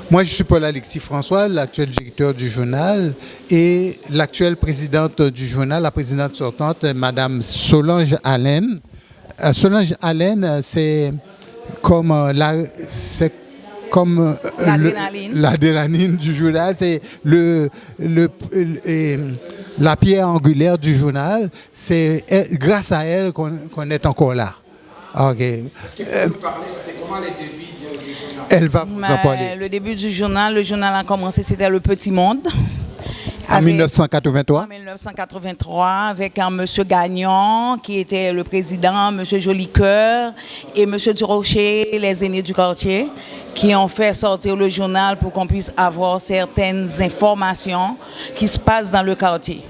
Moi, je suis Paul-Alexis François, l'actuel directeur du journal, et l'actuelle présidente du journal, la présidente sortante, Madame Solange Allen. Solange Allen, c'est comme l'adrénaline du journal, c'est la pierre angulaire du journal. C'est grâce à elle qu'on est encore là. Ok. Est-ce que vous pouvez parler, c'était comment les débuts du journal? Elle va vous en parler. Le début du journal, le journal a commencé, c'était Le Petit Monde. En 1983? En 1983, avec un monsieur Gagnon, qui était le président, monsieur Jolicoeur et monsieur Durocher, les aînés du quartier, qui ont fait sortir le journal pour qu'on puisse avoir certaines informations qui se passent dans le quartier.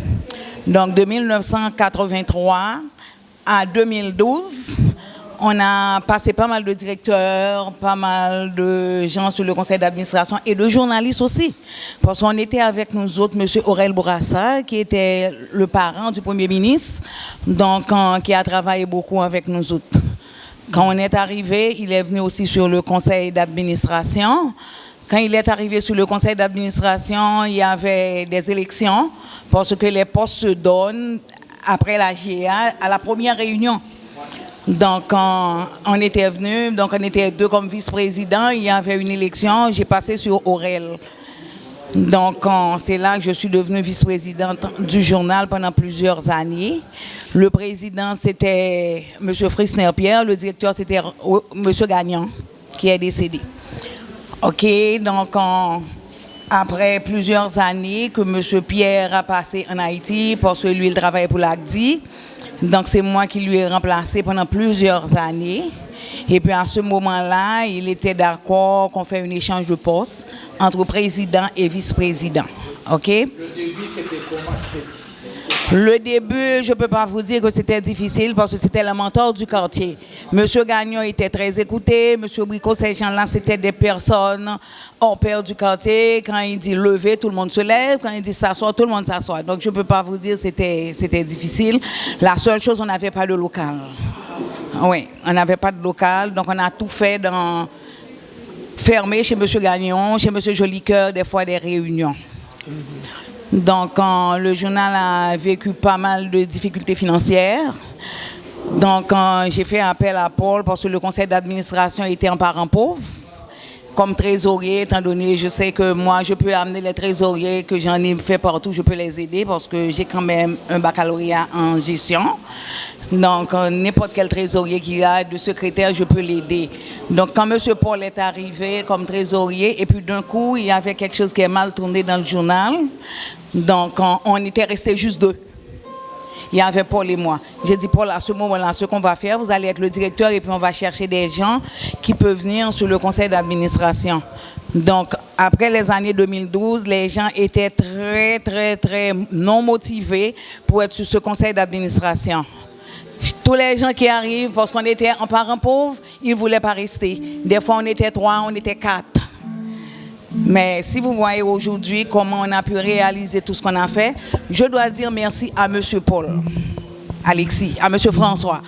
Donc, de 1983 à 2012, on a passé pas mal de directeurs, pas mal de gens sur le conseil d'administration et de journalistes aussi. Parce qu'on était avec nous autres, M. Aurel Bourassa, qui était le parent du Premier ministre, donc qui a travaillé beaucoup avec nous autres. Quand on est arrivé, il est venu aussi sur le conseil d'administration. Quand il est arrivé sur le conseil d'administration, il y avait des élections, parce que les postes se donnent après la GA à la première réunion. Donc, on était venus, donc on était deux comme vice-présidents, il y avait une élection, j'ai passé sur Aurel. Donc, c'est là que je suis devenue vice-présidente du journal pendant plusieurs années. Le président, c'était M. Frisner-Pierre, le directeur, c'était M. Gagnon, qui est décédé. OK, donc après plusieurs années que M. Pierre a passé en Haïti, parce que lui, il travaillait pour l'ACDI. Donc, c'est moi qui lui ai remplacé pendant plusieurs années. Et puis, à ce moment-là, il était d'accord qu'on fait un échange de postes entre président et vice-président. OK? Le début, c'était comment? C'était difficile? Le début, je ne peux pas vous dire que c'était difficile parce que c'était le mentor du quartier. Monsieur Gagnon était très écouté. Monsieur Bricot, ces gens-là, c'était des personnes hors pair du quartier. Quand il dit lever, tout le monde se lève. Quand il dit s'asseoir, tout le monde s'assoit. Donc, je ne peux pas vous dire que c'était difficile. La seule chose, on n'avait pas de local. Oui, on n'avait pas de local. Donc, on a tout fait fermé chez Monsieur Gagnon, chez Monsieur Jolicoeur, des fois des réunions. Donc, le journal a vécu pas mal de difficultés financières. Donc, j'ai fait appel à Paul parce que le conseil d'administration était en parent pauvre. Comme trésorier, étant donné, je sais que moi, je peux amener les trésoriers que j'en ai fait partout, je peux les aider parce que j'ai quand même un baccalauréat en gestion. Donc, n'importe quel trésorier qui a de secrétaire, je peux l'aider. Donc, quand M. Paul est arrivé comme trésorier, et puis d'un coup, il y avait quelque chose qui est mal tourné dans le journal. Donc, on était restés juste deux. Il y avait Paul et moi. J'ai dit, Paul, à ce moment-là, ce qu'on va faire, vous allez être le directeur et puis on va chercher des gens qui peuvent venir sur le conseil d'administration. Donc, après les années 2012, les gens étaient très, très, très non motivés pour être sur ce conseil d'administration. Tous les gens qui arrivent, parce qu'on était en parents pauvres, ils ne voulaient pas rester. Des fois, on était 3, on était 4. Mais si vous voyez aujourd'hui comment on a pu réaliser tout ce qu'on a fait, je dois dire merci à M. Paul, Alexis, à M. François.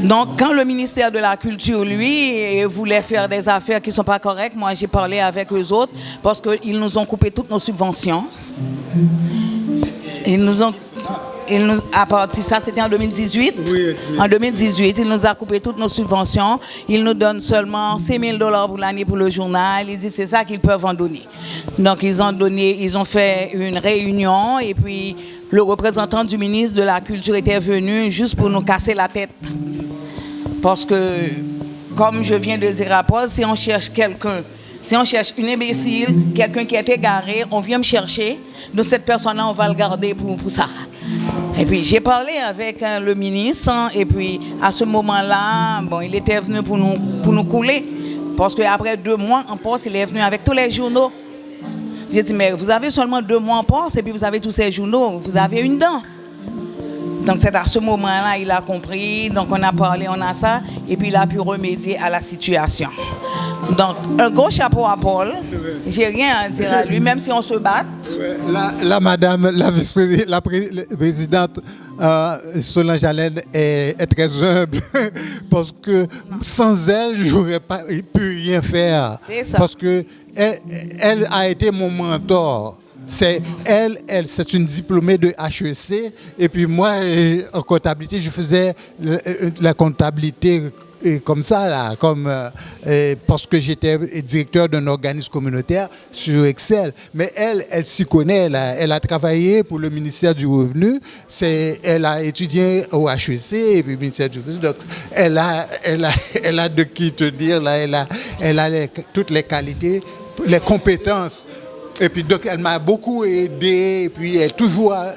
Donc, quand le ministère de la Culture, lui, voulait faire des affaires qui ne sont pas correctes, moi, j'ai parlé avec eux autres parce qu'ils nous ont coupé toutes nos subventions. À partir ça, c'était en 2018. Oui. En 2018, il nous a coupé toutes nos subventions. Il nous donne seulement $6 000 pour l'année pour le journal. Il dit c'est ça qu'ils peuvent en donner. Donc ils ont fait une réunion et puis le représentant du ministre de la Culture était venu juste pour nous casser la tête. Parce que, comme je viens de dire à Paul, si on cherche quelqu'un, si on cherche une imbécile, quelqu'un qui est égaré, on vient me chercher. De cette personne-là, on va le garder pour ça. Et puis, j'ai parlé avec le ministre. Et puis, à ce moment-là, bon, il était venu pour nous couler. Parce qu'après 2 mois en poste, il est venu avec tous les journaux. J'ai dit, mais vous avez seulement 2 mois en poste et puis vous avez tous ces journaux. Vous avez une dent. Donc, c'est à ce moment-là, il a compris. Donc, on a parlé, on a ça. Et puis, il a pu remédier à la situation. Donc, un gros chapeau à Paul. J'ai rien à dire à lui, même si on se bat. La madame, la présidente Solange Allen est très humble parce que sans elle, je n'aurais pas pu rien faire. C'est ça. Parce que elle a été mon mentor. C'est une diplômée de HEC et puis moi en comptabilité je faisais la comptabilité comme ça là, parce que j'étais directeur d'un organisme communautaire sur Excel. Mais elle s'y connaît, elle a travaillé pour le ministère du Revenu, elle a étudié au HEC et puis le ministère du Revenu. Donc elle a de qui te dire là, elle a toutes les qualités, les compétences. Et puis donc elle m'a beaucoup aidé, et puis elle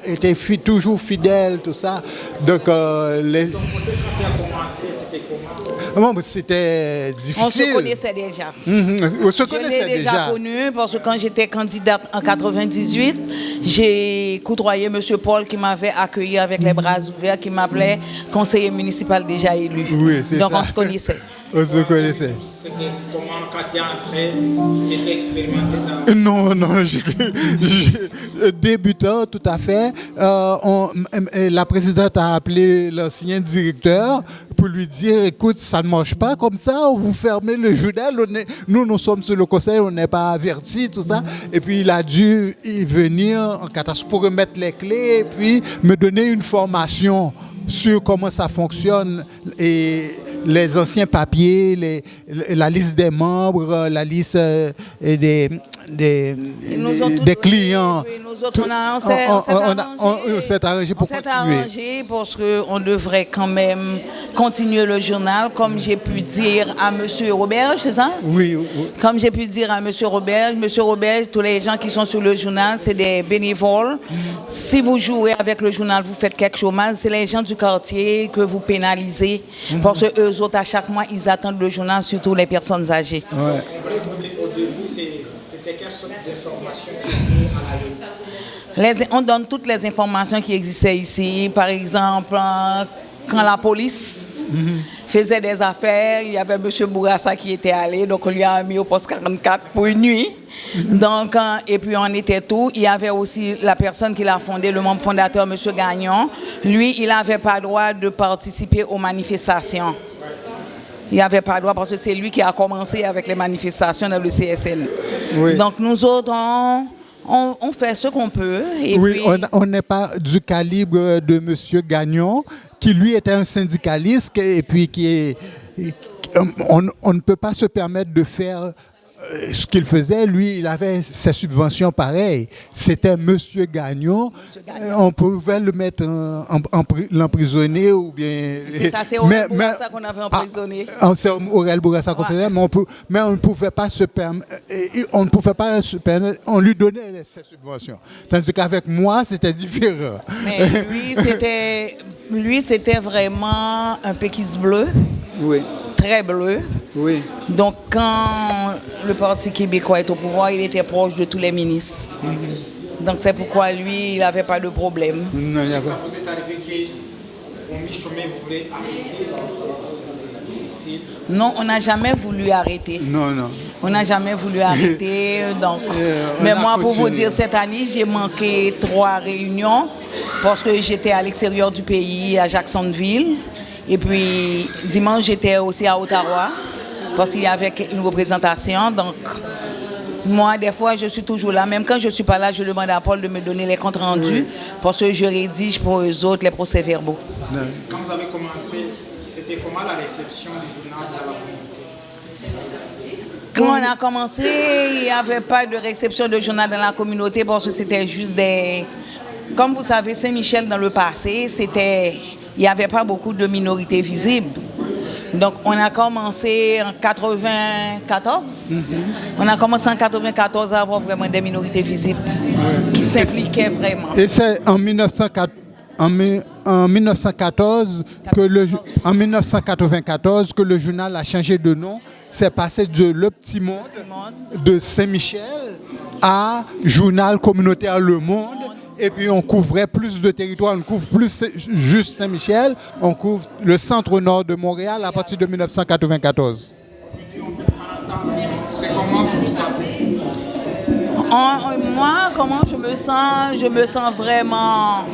était toujours fidèle, tout ça. Donc Ton côté, quand tu as commencé, c'était comment? C'était difficile. On se connaissait déjà. On se Je connaissait l'ai déjà connu parce que quand j'étais candidate en 98, j'ai coudoyé M. Paul qui m'avait accueilli avec les bras ouverts, qui m'appelait conseiller municipal déjà élu. Oui, c'est donc ça. on se connaissait. On se connaissait. C'était comment quand tu es entré, tu étais expérimenté Non, débutant, tout à fait. La présidente a appelé l'ancien directeur pour lui dire, écoute, ça ne marche pas comme ça, vous fermez le journal, nous sommes sur le conseil, on n'est pas avertis, tout ça. Et puis il a dû y venir en catastrophe pour remettre les clés et puis me donner une formation sur comment ça fonctionne et les anciens papiers, la liste des membres, la liste des clients. Nous autres, on s'est arrangé pour continuer. On s'est arrangé parce qu'on devrait quand même continuer le journal, comme j'ai pu dire à M. Robert, c'est ça? Oui. Comme j'ai pu dire à M. Robert, tous les gens qui sont sur le journal, c'est des bénévoles. Si vous jouez avec le journal, vous faites quelque chose mal, c'est les gens du quartier que vous pénalisez. Parce que eux autres, à chaque mois, ils attendent le journal, surtout les personnes âgées. Ouais. Au début, c'était quelle sorte d'informations qui étaient à la On donne toutes les informations qui existaient ici. Par exemple, quand la police faisait des affaires, il y avait M. Bourassa qui était allé, donc on lui a mis au poste 44 pour une nuit. Donc, et puis on était tout. Il y avait aussi la personne qui l'a fondé, le membre fondateur, M. Gagnon. Lui, il n'avait pas le droit de participer aux manifestations. Il n'avait pas le droit parce que c'est lui qui a commencé avec les manifestations dans le CSN. Oui. Donc nous autres, on fait ce qu'on peut. Et oui, puis, on n'est pas du calibre de M. Gagnon, qui lui était un syndicaliste et puis on ne peut pas se permettre de faire ce qu'il faisait. Lui, il avait ses subventions pareilles. C'était M. Gagnon. On pouvait le mettre l'emprisonner ou bien... C'est ça, c'est Aurel Bourassa qu'on avait emprisonné. C'est Aurel Bourassa qu'on faisait, mais on ne pouvait pas se permettre... On lui donnait ses subventions. Tandis qu'avec moi, c'était différent. Mais lui, c'était vraiment un péquiste bleu. Oui. Très bleu. Oui. Donc, quand le Parti québécois est au pouvoir, il était proche de tous les ministres. Donc, c'est pourquoi lui, il n'avait pas de problème. Non, ça vous est arrivé qu'au mi-chemin, vous voulez arrêter, donc c'est difficile. Non, on n'a jamais voulu arrêter. Non. On n'a jamais voulu arrêter. Donc. Mais moi, pour vous dire, cette année, j'ai manqué 3 réunions parce que j'étais à l'extérieur du pays, à Jacksonville. Et puis, dimanche, j'étais aussi à Ottawa parce qu'il y avait une représentation. Donc, moi, des fois, je suis toujours là. Même quand je ne suis pas là, je demande à Paul de me donner les comptes rendus parce que je rédige pour eux autres les procès-verbaux. Quand vous avez commencé, c'était comment la réception du journal dans la communauté? Quand on a commencé, il n'y avait pas de réception de journal dans la communauté parce que c'était juste des... Comme vous savez, Saint-Michel, dans le passé, il n'y avait pas beaucoup de minorités visibles. Donc, on a commencé en 1994. On a commencé en 1994 à avoir vraiment des minorités visibles qui s'impliquaient vraiment. Et c'est en 1994 en 1994 que le journal a changé de nom. C'est passé de Le Petit Monde de Saint-Michel à Journal communautaire Le Monde. Et puis on couvrait plus de territoires, on couvre plus juste Saint-Michel, on couvre le centre-nord de Montréal à partir de 1994. Aujourd'hui, on fait 40 ans. C'est comment vous vous sentez? Moi, comment je me sens? Je me sens vraiment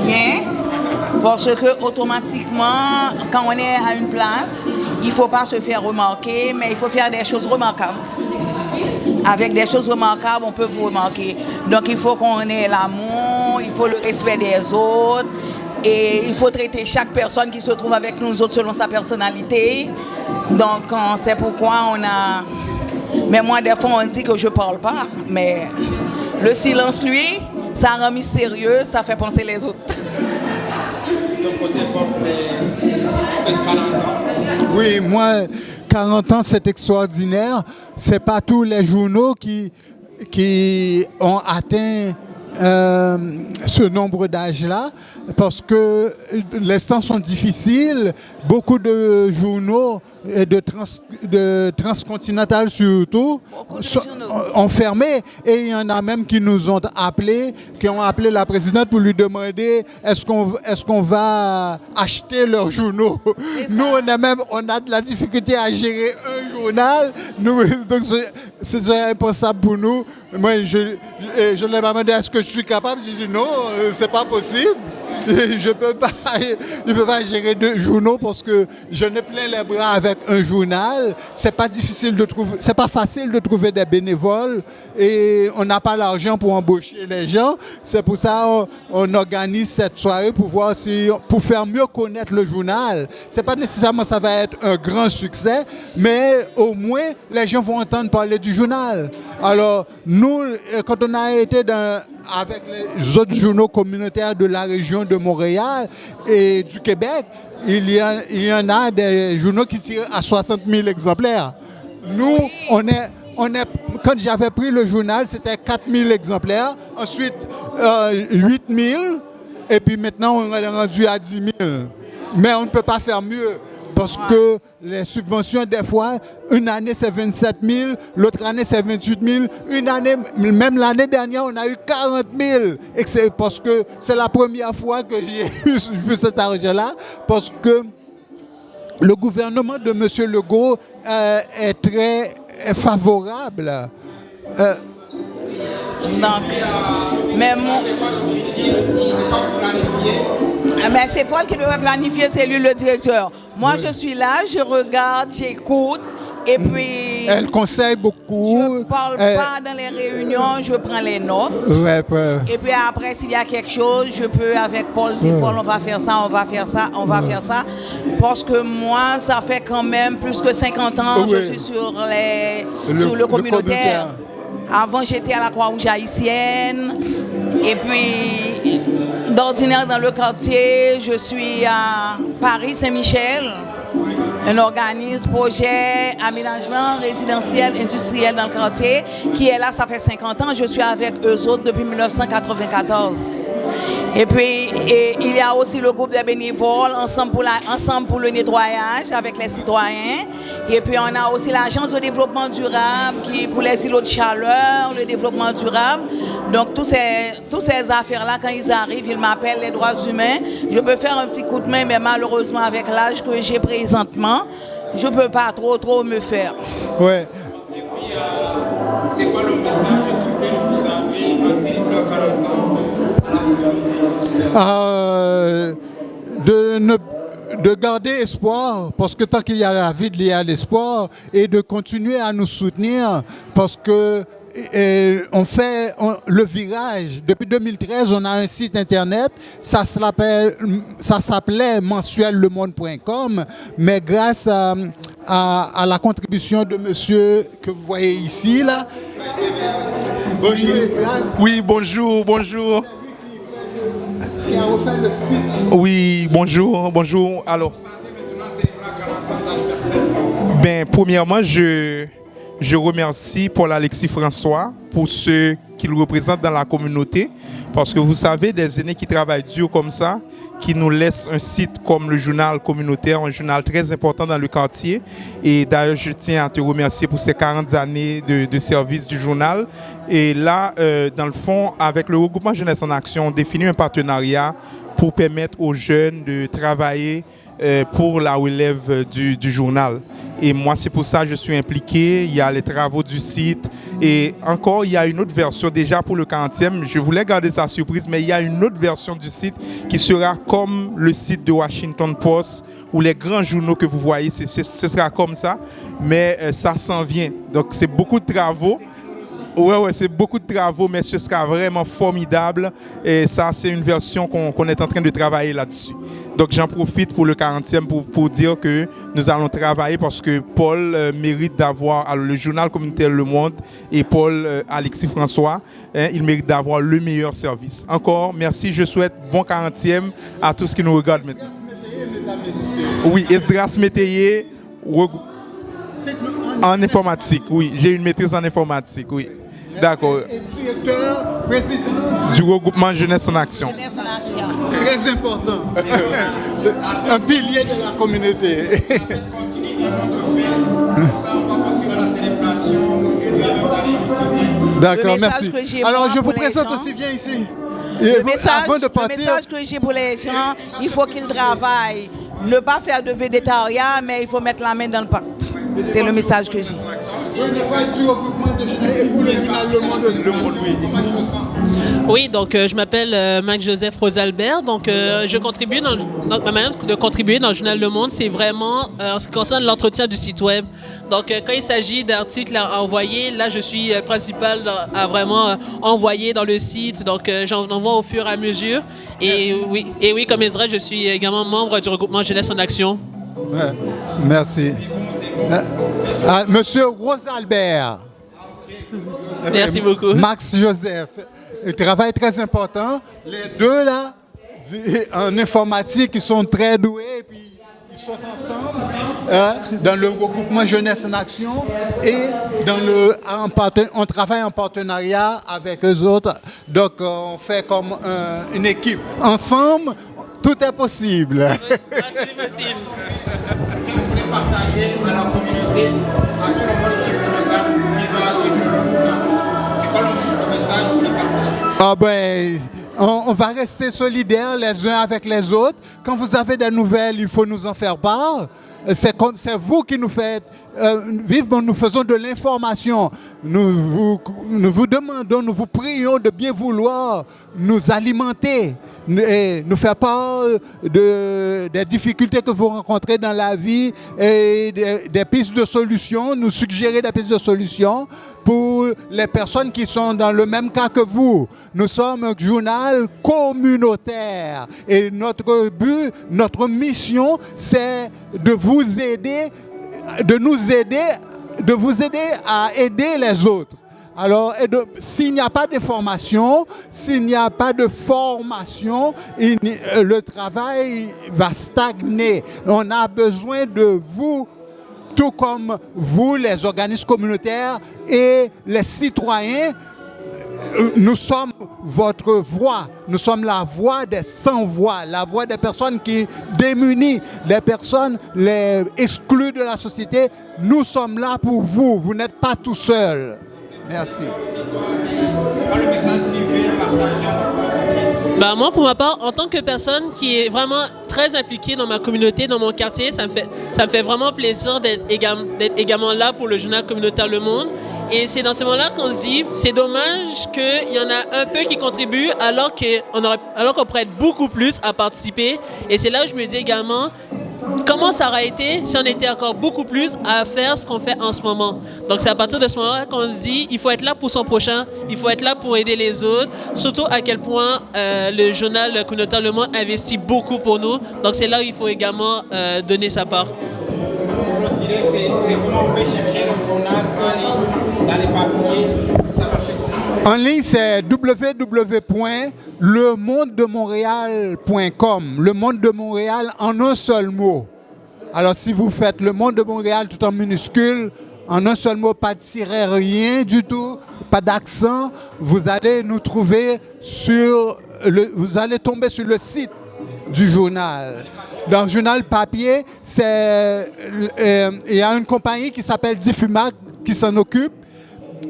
bien parce que automatiquement, quand on est à une place, il ne faut pas se faire remarquer, mais il faut faire des choses remarquables. Avec des choses remarquables, on peut vous remarquer. Donc il faut qu'on ait l'amour, il faut le respect des autres et il faut traiter chaque personne qui se trouve avec nous autres selon sa personnalité. Donc c'est pourquoi on a... Mais moi, des fois, on dit que je ne parle pas, mais le silence, lui, ça rend mystérieux, ça fait penser les autres. De ton côté, Bob, c'est peut-être 40 ans. Oui, moi, 40 ans, c'est extraordinaire. Ce n'est pas tous les journaux qui ont atteint ce nombre d'âge-là, parce que les temps sont difficiles. Beaucoup de journaux de transcontinental surtout ont fermé, et il y en a même qui nous ont appelés, qui ont appelé la présidente pour lui demander est-ce qu'on va acheter leurs journaux. Nous, on a de la difficulté à gérer un journal. Donc c'est impensable pour nous. Moi, je l'ai demandé est-ce que je suis capable. J'ai dit non, c'est pas possible. Je peux pas gérer 2 journaux parce que je n'ai plein les bras avec un journal. C'est pas facile de trouver des bénévoles et on n'a pas l'argent pour embaucher les gens. C'est pour ça on organise cette soirée pour faire mieux connaître le journal. C'est pas nécessairement ça va être un grand succès, mais au moins les gens vont entendre parler du journal. Alors nous, quand on a été avec les autres journaux communautaires de la région de Montréal et du Québec, il y en a des journaux qui tirent à 60 000 exemplaires. Nous, on est, quand j'avais pris le journal, c'était 4 000 exemplaires, ensuite 8 000, et puis maintenant on est rendu à 10 000. Mais on ne peut pas faire mieux. Parce que les subventions, des fois, une année c'est 27 000, l'autre année c'est 28 000, une année, même l'année dernière, on a eu 40 000. Et c'est parce que c'est la première fois que j'ai vu cet argent-là, parce que le gouvernement de M. Legault est très favorable. Donc, mais mais c'est Paul qui devrait planifier, c'est lui le directeur. Moi, je suis là, je regarde, j'écoute, et puis... Elle conseille beaucoup. Je ne parle pas dans les réunions, je prends les notes. Et puis après, s'il y a quelque chose, je peux avec Paul dire, Paul, on va faire ça, on va faire ça, on va faire ça. Parce que moi, ça fait quand même plus que 50 ans que je suis sur le communautaire. Avant, j'étais à la Croix-Rouge haïtienne. Et puis, d'ordinaire dans le quartier, je suis à Paris Saint-Michel, un organisme, projet, aménagement résidentiel, industriel dans le quartier, qui est là, ça fait 50 ans. Je suis avec eux autres depuis 1994. Et puis, il y a aussi le groupe des bénévoles, ensemble pour le nettoyage avec les citoyens. Et puis, on a aussi l'agence de développement durable pour les îlots de chaleur, le développement durable. Donc, tous ces affaires-là, quand ils arrivent, ils m'appellent les droits humains. Je peux faire un petit coup de main, mais malheureusement, avec l'âge que j'ai présentement, je ne peux pas trop me faire. Ouais. Et puis, c'est quoi le message que vous avez passé le 40 ans à la communauté? De garder espoir, parce que tant qu'il y a la vie, il y a l'espoir, et de continuer à nous soutenir, parce que on fait le virage. Depuis 2013, on a un site internet, ça s'appelait mensuellemonde.com, mais grâce à la contribution de monsieur que vous voyez ici, là. Bonjour, oui, bonjour. Qui a refait le site. Oui, bonjour. Alors, premièrement, je remercie Paul-Alexis François pour ce qu'il représente dans la communauté, parce que vous savez, des aînés qui travaillent dur comme ça, qui nous laissent un site comme le journal communautaire, un journal très important dans le quartier. Et d'ailleurs, je tiens à te remercier pour ces 40 années de service du journal. Et là, dans le fond, avec le regroupement Jeunesse en Action, on définit un partenariat pour permettre aux jeunes de travailler pour la relève du journal. Et moi, c'est pour ça que je suis impliqué. Il y a les travaux du site. Et encore, il y a une autre version déjà pour le 40e. Je voulais garder ça surprise, mais il y a une autre version du site qui sera comme le site de Washington Post ou les grands journaux que vous voyez. Ce sera comme ça, mais ça s'en vient. Donc, c'est beaucoup de travaux. Ouais, c'est beaucoup de travaux, mais ce sera vraiment formidable. Et ça, c'est une version qu'on est en train de travailler là-dessus. Donc, j'en profite pour le 40e pour dire que nous allons travailler parce que Paul mérite d'avoir le journal communautaire Le Monde et Paul Alexis François, il mérite d'avoir le meilleur service. Encore, merci. Je souhaite bon 40e à tous qui nous regardent maintenant. Oui, Esdras Métayer en informatique, oui. J'ai une maîtrise en informatique, oui. D'accord. Directeur, président du regroupement Jeunesse en Action. Très important. Un pilier de la communauté. Continue de faire. Ça, on va continuer la célébration aujourd'hui avec dans les jours qui viennent. D'accord, merci. Alors, je vous présente aussi, viens ici. Avant de partir, le message que j'ai pour les gens, il faut qu'ils travaillent. Ne pas faire de végétarien, mais il faut mettre la main dans le pacte. C'est le message que j'ai. Oui, donc je m'appelle Mac-Joseph Rosalbert. Donc je contribue ma manière de contribuer dans le journal Le Monde, c'est vraiment en ce qui concerne l'entretien du site web. Donc quand il s'agit d'articles à envoyer, là je suis principal à vraiment envoyer dans le site. Donc j'en envoie au fur et à mesure. Et oui, comme Ezra, je suis également membre du regroupement Jeunesse en Action. Ouais, merci. Monsieur Rosalbert. Merci beaucoup. Max Joseph. Un travail très important. Les deux là, en informatique, ils sont très doués. Et puis, ils sont ensemble dans le regroupement Jeunesse en Action. Et on travaille en partenariat avec eux autres. Donc, on fait comme une équipe. Ensemble, tout est possible. C'est possible. Vous voulez partager à la communauté, à tout le monde qui vous regarde, qui va suivre le journal. C'est quoi le message que vous voulez partager? On va rester solidaires les uns avec les autres. Quand vous avez des nouvelles, il faut nous en faire part. C'est vous qui nous faites vivre. Nous faisons de l'information. Nous vous demandons, nous vous prions de bien vouloir nous alimenter et nous faire part des difficultés que vous rencontrez dans la vie et des pistes de solutions, nous suggérer des pistes de solutions pour les personnes qui sont dans le même cas que vous. Nous sommes un journal communautaire et notre but, notre mission, c'est de vous aider, de vous aider à aider les autres. Alors, s'il n'y a pas d'information, s'il n'y a pas de formation, le travail va stagner. On a besoin de vous, tout comme vous, les organismes communautaires et les citoyens. Nous sommes votre voix. Nous sommes la voix des sans-voix, la voix des personnes qui démunies, des personnes les exclues de la société. Nous sommes là pour vous. Vous n'êtes pas tout seul. Merci. C'est quoi le message que tu veux partager à la communauté? Moi, pour ma part, en tant que personne qui est vraiment très impliquée dans ma communauté, dans mon quartier, ça me fait vraiment plaisir d'être également là pour le journal communautaire Le Monde. Et c'est dans ce moment-là qu'on se dit, c'est dommage qu'il y en a un peu qui contribuent alors qu'on pourrait être beaucoup plus à participer. Et c'est là où je me dis également, comment ça aurait été si on était encore beaucoup plus à faire ce qu'on fait en ce moment? Donc c'est à partir de ce moment-là qu'on se dit, il faut être là pour son prochain, il faut être là pour aider les autres, surtout à quel point le journal communautaire Le Monde investit beaucoup pour nous. Donc c'est là où il faut également donner sa part. C'est comment on peut chercher le journal en ligne, dans les papiers, ça marche comment? En ligne, c'est www.lemondedemontréal.com. Le Monde de Montréal en un seul mot. Alors, si vous faites Le Monde de Montréal tout en minuscule, en un seul mot, pas de tiret, rien du tout, pas d'accent, vous allez nous trouver vous allez tomber sur le site du journal. Dans le journal papier, il y a une compagnie qui s'appelle Diffumac qui s'en occupe.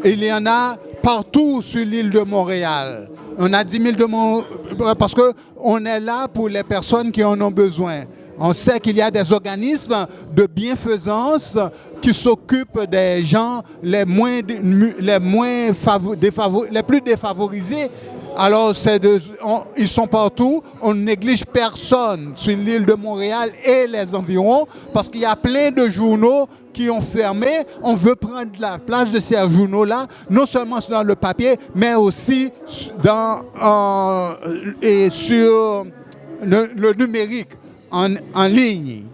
Il y en a partout sur l'île de Montréal. On a 10 000 parce qu'on est là pour les personnes qui en ont besoin. On sait qu'il y a des organismes de bienfaisance qui s'occupent des gens les plus défavorisés. Alors, ils sont partout. On ne néglige personne sur l'île de Montréal et les environs parce qu'il y a plein de journaux qui ont fermé. On veut prendre la place de ces journaux-là, non seulement dans le papier, mais aussi sur le numérique, en ligne.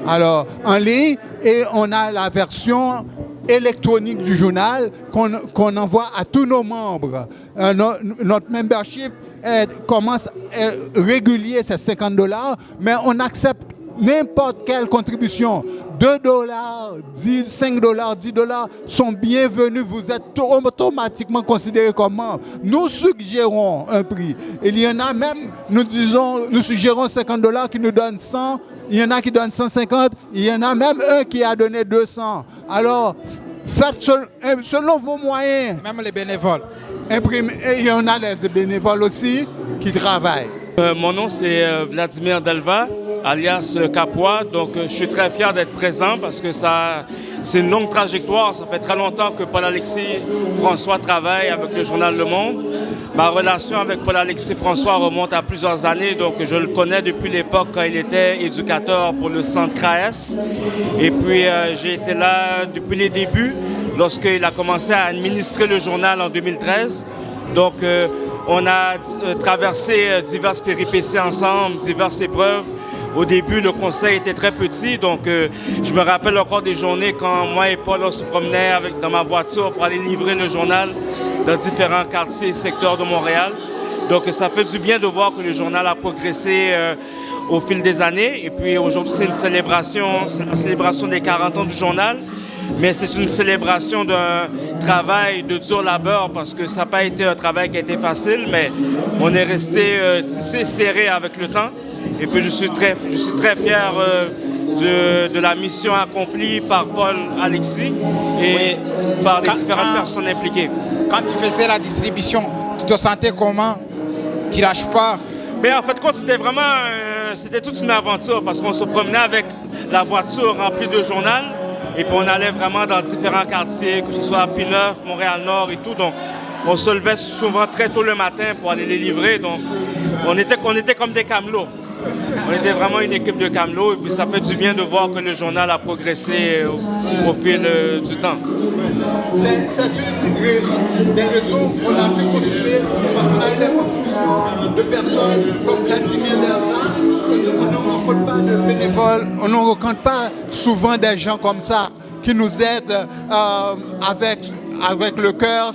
Alors, en ligne, et on a la version électronique du journal qu'on envoie à tous nos membres. Notre membership commence régulier, c'est $50, mais on accepte n'importe quelle contribution. $2, $5, $10 sont bienvenus. Vous êtes automatiquement considérés comme membre. Nous suggérons un prix. Il y en a même, nous suggérons $50 qui nous donnent 100. Il y en a qui donnent 150. Il y en a même un qui a donné 200. Alors, faites selon vos moyens. Même les bénévoles. Et il y en a les bénévoles aussi qui travaillent. Mon nom c'est Vladimir Delva, alias Capois. Donc je suis très fier d'être présent parce que c'est une longue trajectoire. Ça fait très longtemps que Paul-Alexis François travaille avec le journal Le Monde. Ma relation avec Paul-Alexis François remonte à plusieurs années. Donc je le connais depuis l'époque quand il était éducateur pour le centre CRAES. Et puis j'ai été là depuis les débuts lorsqu'il a commencé à administrer le journal en 2013. Donc on a traversé diverses péripéties ensemble, diverses épreuves. Au début, le conseil était très petit, donc je me rappelle encore des journées quand moi et Paul on se promenaient dans ma voiture pour aller livrer le journal dans différents quartiers et secteurs de Montréal. Donc ça fait du bien de voir que le journal a progressé au fil des années. Et puis aujourd'hui, c'est la célébration des 40 ans du journal. Mais c'est une célébration d'un travail de dur labeur parce que ça n'a pas été un travail qui a été facile, mais on est resté tissé, serré avec le temps. Et puis je suis très fier de la mission accomplie par Paul-Alexis et par les différentes personnes impliquées. Quand tu faisais la distribution, tu te sentais comment? Tu lâches pas? Mais en fait, c'était toute une aventure parce qu'on se promenait avec la voiture remplie de journal. Et puis on allait vraiment dans différents quartiers, que ce soit à P9, Montréal-Nord et tout. Donc on se levait souvent très tôt le matin pour aller les livrer. Donc on était comme des camelots. On était vraiment une équipe de camelots. Et puis ça fait du bien de voir que le journal a progressé au fil du temps. C'est une des raisons qu'on a pu continuer parce qu'on a eu des contributions de personnes comme Vladimir Delva. On ne rencontre pas de bénévoles, on ne rencontre pas souvent des gens comme ça qui nous aident avec le cœur,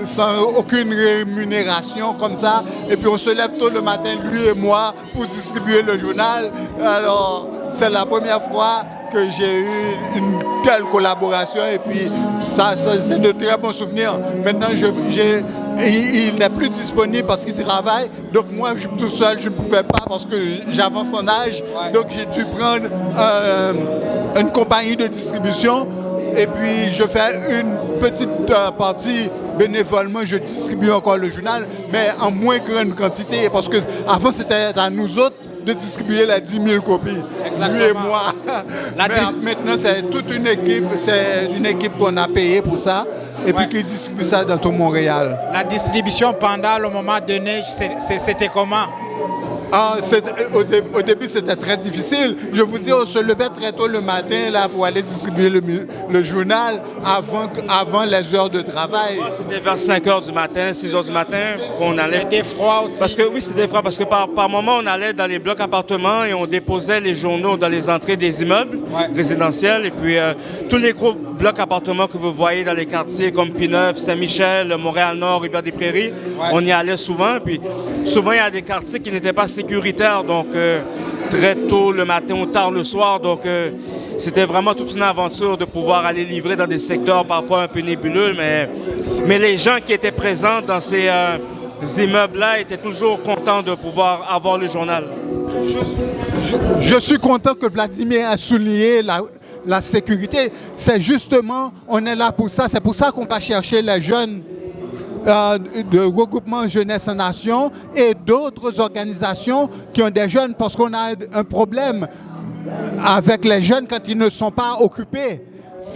sans aucune rémunération comme ça. Et puis on se lève tôt le matin, lui et moi, pour distribuer le journal. Alors c'est la première fois que j'ai eu une telle collaboration et puis ça c'est de très bons souvenirs. Maintenant il n'est plus disponible parce qu'il travaille, donc moi tout seul je ne pouvais pas parce que j'avance en âge, donc j'ai dû prendre une compagnie de distribution et puis je fais une petite partie bénévolement, je distribue encore le journal, mais en moins grande quantité parce que avant c'était à nous autres de distribuer les 10 000 copies, exactement. Lui et moi. Maintenant c'est toute une équipe, c'est une équipe qu'on a payée pour ça. Et puis qui distribue ça dans tout Montréal. La distribution pendant le moment donné, c'était comment? Au début, c'était très difficile. Je vous dis, on se levait très tôt le matin là, pour aller distribuer le journal avant les heures de travail. C'était vers 5 h du matin, 6 h du matin qu'on allait. C'était froid aussi? C'était froid parce que par moment, on allait dans les blocs appartements et on déposait les journaux dans les entrées des immeubles résidentiels. Et puis, tous les gros blocs appartements que vous voyez dans les quartiers comme P9, Saint-Michel, Montréal-Nord, Rivière-des-Prairies, on y allait souvent. Puis, souvent, il y a des quartiers qui n'étaient pas sécuritaires, donc très tôt le matin ou tard le soir. Donc, c'était vraiment toute une aventure de pouvoir aller livrer dans des secteurs parfois un peu nébuleux. Mais les gens qui étaient présents dans ces immeubles-là étaient toujours contents de pouvoir avoir le journal. Je suis content que Vladimir a souligné la sécurité. C'est justement, on est là pour ça. C'est pour ça qu'on va chercher les jeunes de regroupement Jeunesse en Nation et d'autres organisations qui ont des jeunes, parce qu'on a un problème avec les jeunes quand ils ne sont pas occupés.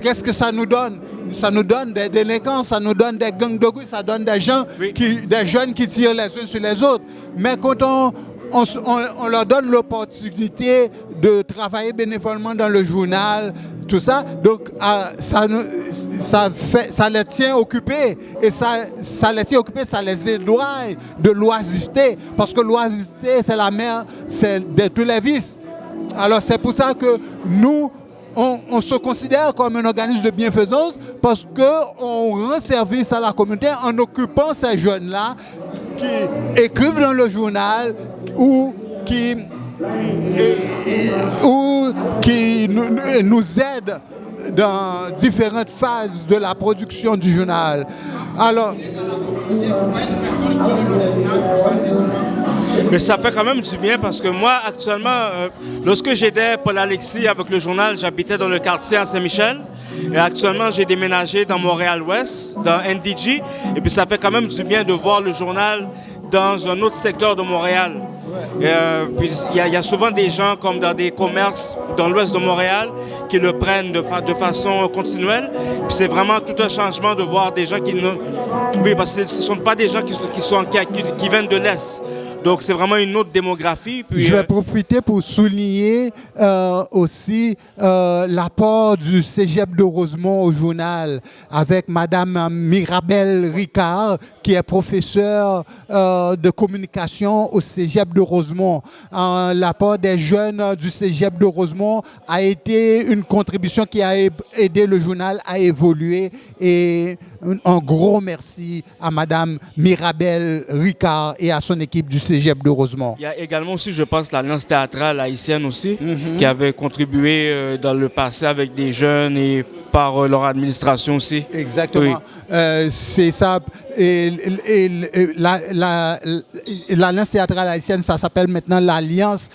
Qu'est-ce que ça nous donne? Ça nous donne des délinquants, ça nous donne des gangs de rue, ça donne des gens, des jeunes qui tirent les uns sur les autres. Mais quand on leur donne l'opportunité de travailler bénévolement dans le journal, tout ça, donc ça les tient occupés. Et ça les tient occupés, ça les éloigne de l'oisiveté. Parce que l'oisiveté, c'est la mère de tous les vices. Alors c'est pour ça que nous, on se considère comme un organisme de bienfaisance, parce qu'on rend service à la communauté en occupant ces jeunes-là qui écrivent dans le journal ou qui nous aident dans différentes phases de la production du journal. Alors, mais ça fait quand même du bien parce que moi, actuellement, lorsque j'aidais Paul-Alexis avec le journal, j'habitais dans le quartier à Saint-Michel. Et actuellement, j'ai déménagé dans Montréal-Ouest, dans NDG. Et puis ça fait quand même du bien de voir le journal dans un autre secteur de Montréal. Puis il y a souvent des gens comme dans des commerces dans l'ouest de Montréal qui le prennent de façon continuelle. Puis c'est vraiment tout un changement de voir des gens qui ne... Oui, parce que ce ne sont pas des gens qui viennent de l'Est. Donc c'est vraiment une autre démographie. Puis, je vais profiter pour souligner aussi l'apport du Cégep de Rosemont au journal avec Madame Mirabelle Ricard, qui est professeure de communication au Cégep de Rosemont. L'apport des jeunes du Cégep de Rosemont a été une contribution qui a aidé le journal à évoluer. Et un gros merci à Madame Mirabelle Ricard et à son équipe du Cégep de Rosemont. Il y a également aussi, je pense, l'Alliance théâtrale haïtienne aussi, qui avait contribué dans le passé avec des jeunes et par leur administration aussi. Exactement. Oui. C'est ça. L'Alliance théâtrale haïtienne, ça s'appelle maintenant l'Alliance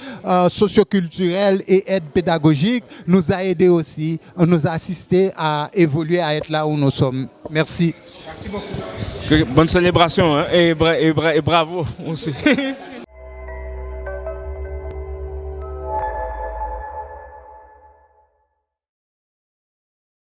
socioculturelle et aide pédagogique, nous a aidés aussi, nous a assisté à évoluer, à être là où nous sommes. Merci. Merci beaucoup. Bonne célébration hein, et bravo aussi.